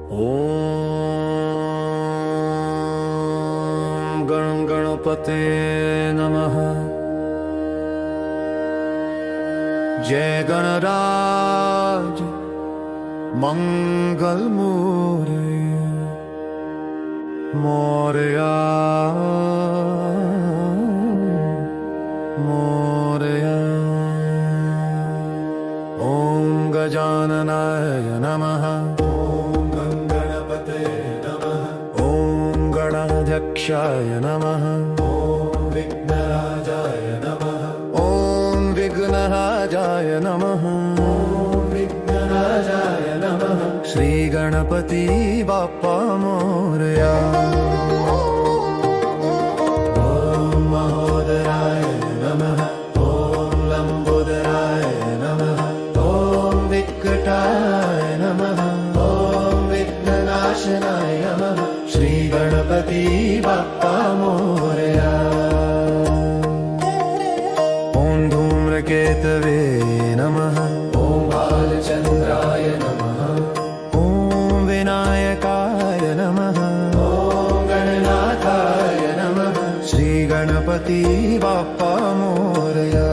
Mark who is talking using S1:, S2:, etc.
S1: ॐ गणपते नमः। जय गणराज मंगल मोरया मोरया। ॐ गजाननाय नमः। गणाध्यक्षाय नमः। ॐ विघ्नराजाय नमः। ॐ विघ्नराजाय नमः। ॐ विघ्नराजाय नमः। श्री गणपति बाप्पा मोरया। ॐ महोदराय नमः। ॐ लंबोदराय नमः। ॐ विकटाय नमः। ॐ विघ्ननाशनाय नमः। श्री गणपति बाप्पा मोरया। ॐ धूम्रकेतवे नमः। ॐ बालचन्द्राय नमः। ॐ विनायकाय नमः। ॐ गणनाथाय नमः। श्री गणपति बाप्पा मोरया।